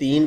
3